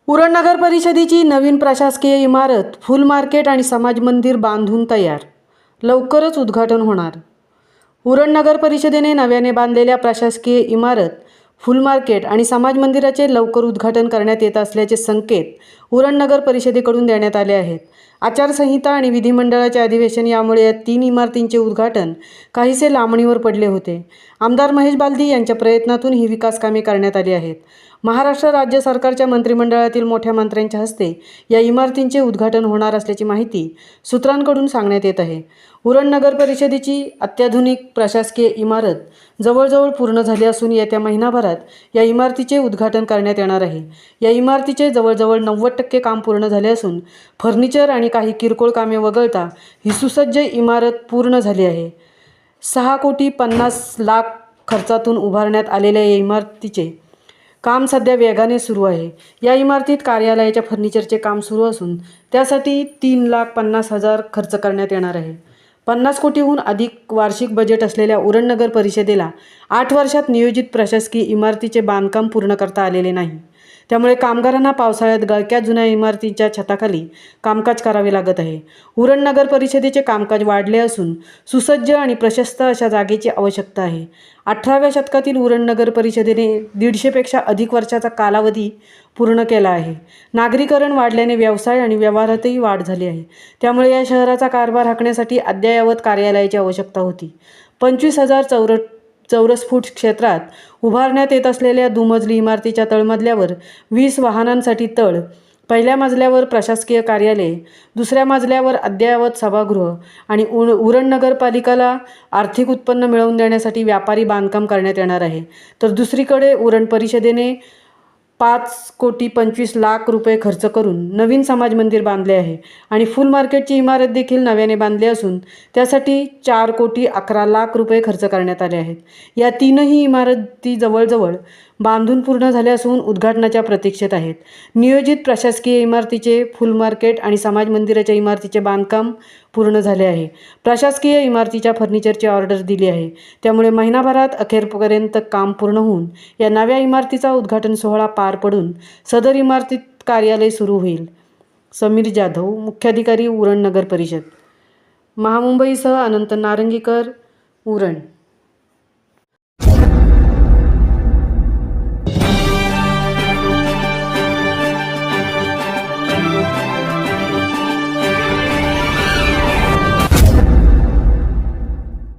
उरण नगर परिषदेची नवीन प्रशासकीय इमारत, फुल मार्केट आणि समाज मंदिर बांधून तयार. लवकरच उद्घाटन होणार. उरण नगर परिषदेने नव्याने बांधलेल्या प्रशासकीय इमारत, फुल मार्केट आणि समाज मंदिराचे लवकर उद्घाटन करण्यात येत असल्याचे संकेत उरण नगर परिषदेकडून देण्यात आले आहेत. आचारसंहिता आणि विधिमंडळाचे अधिवेशन यामुळे या 3 इमारतींचे उद्घाटन काहीसे लांबणीवर पडले होते. आमदार महेश बालदी यांच्या प्रयत्नातून ही विकास कामे करण्यात आली आहेत. महाराष्ट्र राज्य सरकारच्या मंत्रिमंडळातील मोठ्या मंत्र्यांच्या हस्ते या इमारतींचे उद्घाटन होणार असल्याची माहिती सूत्रांकडून सांगण्यात येत आहे. उरण नगर परिषदेची अत्याधुनिक प्रशासकीय इमारत जवळजवळ पूर्ण झाली असून येत्या महिनाभरात या इमारतीचे उद्घाटन करण्यात येणार आहे. या इमारतीचे जवळजवळ 90% काम पूर्ण झाले असून फर्निचर आणि काही किरकोळ कामे वगळता ही सुसज्ज इमारत पूर्ण झाली आहे. 6,50,00,000 खर्चातून उभारण्यात आलेल्या या इमारतीचे काम सध्या वेगाने सुरू आहे. या इमारतीत कार्यालयाच्या फर्निचरचे काम सुरू असून त्यासाठी 3,50,000 खर्च करण्यात येणार आहे. 50 कोटीहून अधिक वार्षिक बजेट असलेल्या उरण नगर परिषदेला 8 वर्षात नियोजित प्रशासकीय इमारतीचे बांधकाम पूर्ण करता आलेले नाही. त्यामुळे कामगारांना पावसाळ्यात गळक्या जुन्या इमारतींच्या छताखाली कामकाज करावे लागत आहे. उरण नगर परिषदेचे कामकाज वाढले असून सुसज्ज आणि प्रशस्त अशा जागेची आवश्यकता आहे. 18व्या शतकातील उरण नगर परिषदेने 150पेक्षा अधिक वर्षाचा कालावधी पूर्ण केला आहे. नागरीकरण वाढल्याने व्यवसाय आणि व्यवहारातही वाढ झाली आहे. त्यामुळे या शहराचा कारभार हाकण्यासाठी अद्ययावत कार्यालयाची आवश्यकता होती. 25,000 चौरस फूट क्षेत्रात उभारण्यात येत असलेल्या दुमजली इमारतीच्या तळमजल्यावर 20 वाहनांसाठी तळ, पहिल्या मजल्यावर प्रशासकीय कार्यालय, दुसऱ्या मजल्यावर अद्ययावत सभागृह आणि उरण नगरपालिकेला आर्थिक उत्पन्न मिळवून देण्यासाठी व्यापारी बांधकाम करण्यात येणार आहे. तर दुसरीकडे उरण परिषदेने 5,25,00,000 रुपये खर्च करून नवीन समाज मंदिर बांधले आहे आणि फुल मार्केटची इमारत देखील नव्याने बांधली असून त्यासाठी 4,11,00,000 रुपये खर्च करण्यात आले आहेत. या 3ही इमारती जवळजवळ बांधून पूर्ण झाल्या असून उद्घाटनाच्या प्रतीक्षेत आहेत. नियोजित प्रशासकीय इमारतीचे, फुल मार्केट आणि समाज मंदिराच्या इमारतीचे बांधकाम पूर्ण झाले आहे. प्रशासकीय इमारतीच्या फर्निचरची ऑर्डर दिली आहे. त्यामुळे महिनाभरात अखेरपर्यंत काम पूर्ण होऊन या नव्या इमारतीचा उद्घाटन सोहळा पार पडून सदर इमारतीत कार्यालय सुरू होईल. समीर जाधव, मुख्याधिकारी, उरण नगर परिषद. महामुंबईसह अनंत नारंगीकर, उरण.